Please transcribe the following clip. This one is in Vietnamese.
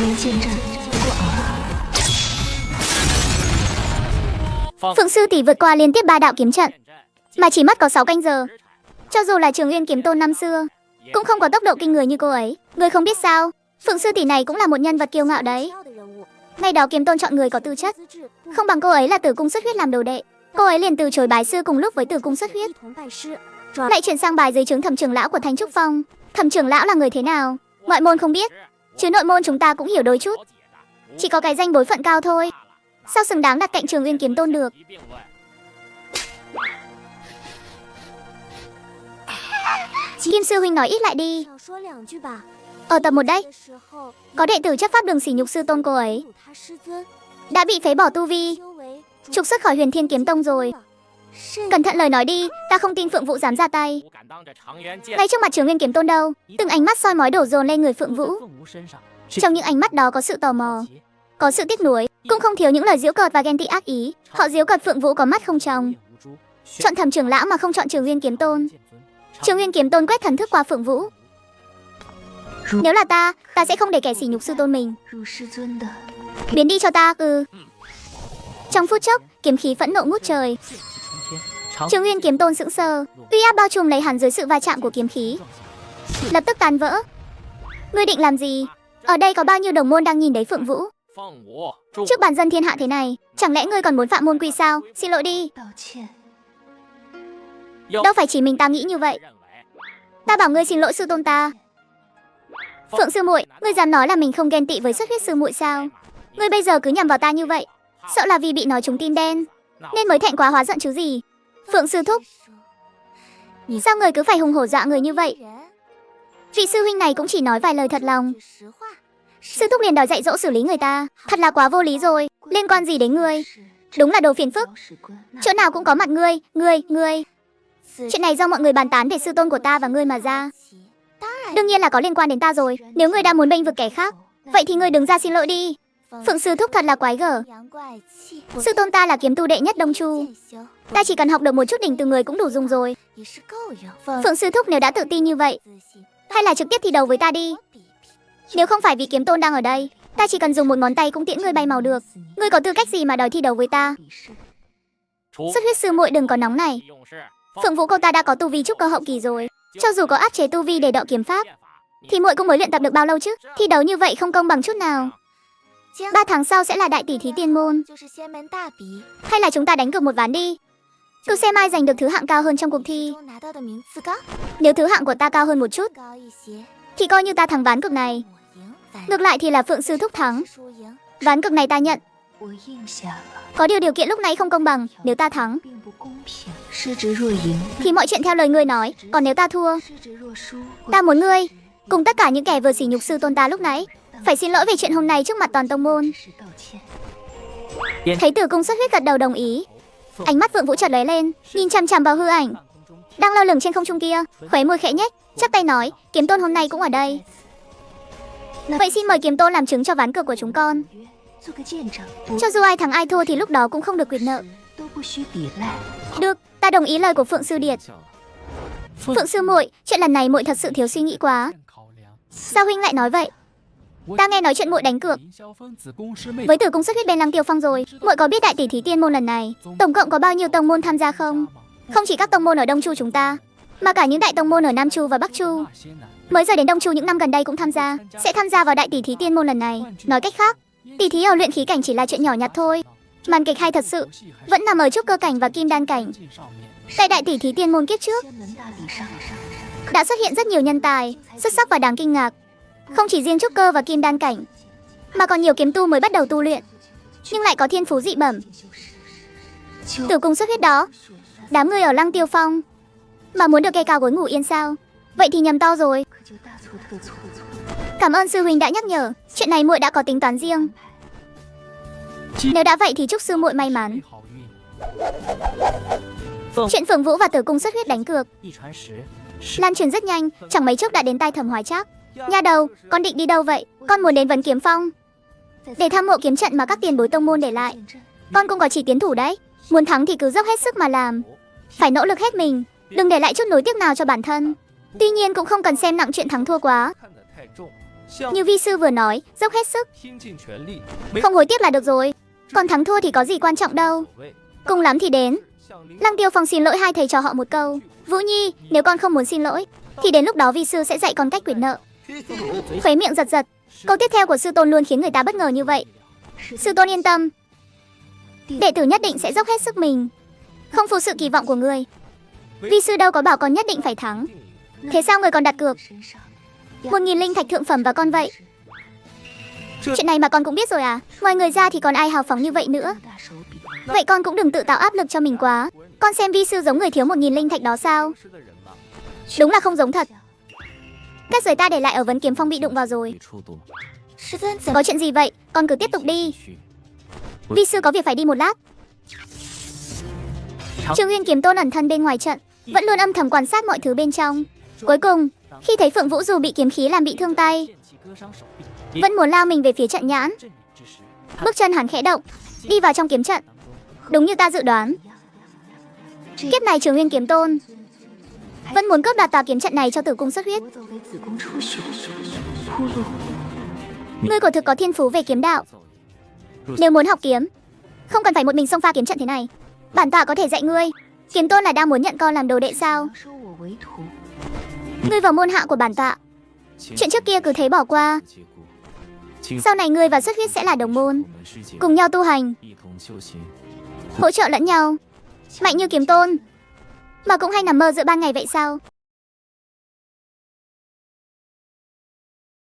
年见证过耳。 Phượng Sư tỷ vượt qua liên tiếp 3 đạo kiếm trận, mà chỉ mất có 6 canh giờ. Cho dù là Trường Uyên Kiếm Tôn năm xưa, cũng không có tốc độ kinh người như cô ấy. Người không biết sao, Phượng Sư tỷ này cũng là một nhân vật kiêu ngạo đấy. Ngày đó Kiếm Tôn chọn người có tư chất, không bằng cô ấy là Tử Cung Xuất Huyết làm đồ đệ. Cô ấy liền từ chối bái sư cùng lúc với Tử Cung Xuất Huyết, lại chuyển sang bài dưới trướng Thẩm trưởng lão của Thanh Trúc Phong. Thẩm trưởng lão là người thế nào, ngoại môn không biết, chứ nội môn chúng ta cũng hiểu đôi chút. Chỉ có cái danh bối phận cao thôi, sao xứng đáng đặt cạnh Trường Uyên Kiếm Tôn được. Kim sư huynh nói ít lại đi. Ở tập 1 đấy, có đệ tử chấp pháp đường sỉ nhục sư tôn cô ấy, đã bị phế bỏ tu vi, trục xuất khỏi Huyền Thiên Kiếm Tông rồi. Cẩn thận lời nói đi, ta không tin Phượng Vũ dám ra tay. Ngay trước mặt Trường Uyên Kiếm Tôn đâu, từng ánh mắt soi mói đổ dồn lên người Phượng Vũ. Trong những ánh mắt đó có sự tò mò, có sự tiếc nuối, cũng không thiếu những lời giễu cợt và ghen tị ác ý. Họ giễu cợt Phượng Vũ có mắt không tròng, chọn Thẩm trưởng lão mà không chọn Trường Uyên Kiếm Tôn. Trường Uyên Kiếm Tôn quét thần thức qua Phượng Vũ. Nếu là ta sẽ không để kẻ sỉ nhục sư tôn mình. Biến đi cho ta. Trong phút chốc, kiếm khí phẫn nộ ngút trời. Trường Uyên Kiếm Tôn sững sờ, uy áp bao trùm lấy hắn dưới sự va chạm của kiếm khí, lập tức tan vỡ. Ngươi định làm gì? Ở đây có bao nhiêu đồng môn đang nhìn đấy Phượng Vũ. Trước bàn dân thiên hạ thế này, chẳng lẽ ngươi còn muốn phạm môn quy sao? Xin lỗi đi. Đâu phải chỉ mình ta nghĩ như vậy. Ta bảo ngươi xin lỗi sư tôn ta. Phượng sư muội, ngươi dám nói là mình không ghen tị với Xuất Huyết sư muội sao? Ngươi bây giờ cứ nhằm vào ta như vậy, sợ là vì bị nói trúng tim đen nên mới thẹn quá hóa giận chứ gì. Phượng sư thúc, sao người cứ phải hùng hổ dọa người như vậy? Vị sư huynh này cũng chỉ nói vài lời thật lòng, sư thúc liền đòi dạy dỗ xử lý người ta, thật là quá vô lý rồi. Liên quan gì đến ngươi? Đúng là đồ phiền phức, chỗ nào cũng có mặt ngươi. Chuyện này do mọi người bàn tán về sư tôn của ta và ngươi mà ra. Đương nhiên là có liên quan đến ta rồi. Nếu ngươi đã muốn bênh vực kẻ khác, vậy thì ngươi đứng ra xin lỗi đi. Phượng sư thúc thật là quái gở. Sư tôn ta là kiếm tu đệ nhất Đông Chu, ta chỉ cần học được một chút đỉnh từ người cũng đủ dùng rồi. Phượng sư thúc nếu đã tự tin như vậy, hay là trực tiếp thi đấu với ta đi. Nếu không phải vì kiếm tôn đang ở đây, ta chỉ cần dùng một ngón tay cũng tiễn ngươi bay màu được. Ngươi có tư cách gì mà đòi thi đấu với ta? Xuất Huyết sư muội đừng có nóng này. Phượng Vũ cô ta đã có tu vi trúc cơ hậu kỳ rồi, cho dù có áp chế tu vi để đọ kiếm pháp, thì muội cũng mới luyện tập được bao lâu chứ? Thi đấu như vậy không công bằng chút nào. 3 tháng sau sẽ là đại tỷ thí tiên môn, hay là chúng ta đánh cược một ván đi, cứ xem ai giành được thứ hạng cao hơn trong cuộc thi. Nếu thứ hạng của ta cao hơn một chút, thì coi như ta thắng ván cược này. Ngược lại thì là Phượng sư thúc thắng. Ván cược này ta nhận. Có điều kiện lúc nãy không công bằng. Nếu ta thắng thì mọi chuyện theo lời ngươi nói. Còn nếu ta thua, ta muốn ngươi cùng tất cả những kẻ vừa sỉ nhục sư tôn ta lúc nãy phải xin lỗi về chuyện hôm nay trước mặt toàn tông môn. Thấy Tử Cung Xuất Huyết gật đầu đồng ý, ánh mắt Phượng Vũ chợt lóe lên, nhìn chằm chằm vào hư ảnh đang lơ lửng trên không trung kia, khóe môi khẽ nhếch, chắp tay nói: Kiếm Tôn hôm nay cũng ở đây, vậy xin mời Kiếm Tôn làm chứng cho ván cược của chúng con. Cho dù ai thắng ai thua thì lúc đó cũng không được quyền nợ. Được, ta đồng ý lời của Phượng sư điệt. Phượng sư muội, chuyện lần này muội thật sự thiếu suy nghĩ quá. Sao huynh lại nói vậy? Ta nghe nói chuyện muội đánh cược với Tử Cung Xuất Huyết bên Lăng Tiêu Phong rồi. Muội có biết đại tỷ thí tiên môn lần này tổng cộng có bao nhiêu tông môn tham gia không? Không chỉ các tông môn ở Đông Chu chúng ta, mà cả những đại tông môn ở Nam Chu và Bắc Chu, mới rời đến Đông Chu những năm gần đây cũng tham gia, sẽ tham gia vào đại tỷ thí tiên môn lần này. Nói cách khác, tỷ thí ở luyện khí cảnh chỉ là chuyện nhỏ nhặt thôi. Màn kịch hay thật sự vẫn nằm ở trúc cơ cảnh và kim đan cảnh. Tại đại tỷ thí tiên môn kiếp trước đã xuất hiện rất nhiều nhân tài xuất sắc và đáng kinh ngạc. Không chỉ riêng trúc cơ và kim đan cảnh, mà còn nhiều kiếm tu mới bắt đầu tu luyện nhưng lại có thiên phú dị bẩm. Tử Cung Xuất Huyết đó, đám người ở Lăng Tiêu Phong mà muốn được kê cao gối ngủ yên sao? Vậy thì nhầm to rồi. Cảm ơn sư huynh đã nhắc nhở, chuyện này muội đã có tính toán riêng. Nếu đã vậy thì chúc sư muội may mắn. Chuyện Phượng Vũ và Tử Cung Xuất Huyết đánh cược lan truyền rất nhanh, chẳng mấy chốc đã đến tai Thẩm Hoài Trác. Nha đầu, con định đi đâu vậy? Con muốn đến Vấn Kiếm Phong để thăm mộ kiếm trận mà các tiền bối tông môn để lại. Con cũng có chỉ tiến thủ đấy, muốn thắng thì cứ dốc hết sức mà làm, phải nỗ lực hết mình, đừng để lại chút nối tiếc nào cho bản thân. Tuy nhiên cũng không cần xem nặng chuyện thắng thua quá. Như vi sư vừa nói, dốc hết sức, 拼尽全力， không hối tiếc là được rồi. Còn thắng thua thì có gì quan trọng đâu. Cùng lắm thì đến. Lăng Tiêu Phong xin lỗi hai thầy trò họ một câu. Vũ Nhi, nếu con không muốn xin lỗi, thì đến lúc đó vi sư sẽ dạy con cách quyệt nợ. Khóe miệng giật giật. Câu tiếp theo của sư tôn luôn khiến người ta bất ngờ như vậy. Sư tôn yên tâm, đệ tử nhất định sẽ dốc hết sức mình, không phụ sự kỳ vọng của người. Vi sư đâu có bảo con nhất định phải thắng. Thế sao người còn đặt cược 1000 linh thạch thượng phẩm vào con vậy? Chuyện này mà con cũng biết rồi à? Ngoài người ra thì còn ai hào phóng như vậy nữa? Vậy con cũng đừng tự tạo áp lực cho mình quá. Con xem vi sư giống người thiếu 1000 linh thạch đó sao? Đúng là không giống thật. Các giới ta để lại ở Vấn Kiếm Phong bị đụng vào rồi. Có chuyện gì vậy? Con cứ tiếp tục đi. Vi sư có việc phải đi một lát. Trường Uyên Kiếm Tôn ẩn thân bên ngoài trận, vẫn luôn âm thầm quan sát mọi thứ bên trong. Cuối cùng, khi thấy Phượng Vũ Dù bị kiếm khí làm bị thương tay, vẫn muốn lao mình về phía trận nhãn. Bước chân hắn khẽ động, đi vào trong kiếm trận. Đúng như ta dự đoán, kiếp này Trường Uyên Kiếm Tôn vẫn muốn cướp đoạt tòa kiếm trận này cho Tử Cung xuất huyết. Ngươi quả thực có thiên phú về kiếm đạo. Nếu muốn học kiếm, không cần phải một mình xông pha kiếm trận thế này. Bản tọa có thể dạy ngươi. Kiếm Tôn là đang muốn nhận con làm đồ đệ sao? Ngươi vào môn hạ của bản tọa, chuyện trước kia cứ thế bỏ qua. Sau này ngươi và xuất huyết sẽ là đồng môn, cùng nhau tu hành, hỗ trợ lẫn nhau. Mạnh như Kiếm Tôn mà cũng hay nằm mơ giữa ban ngày vậy sao?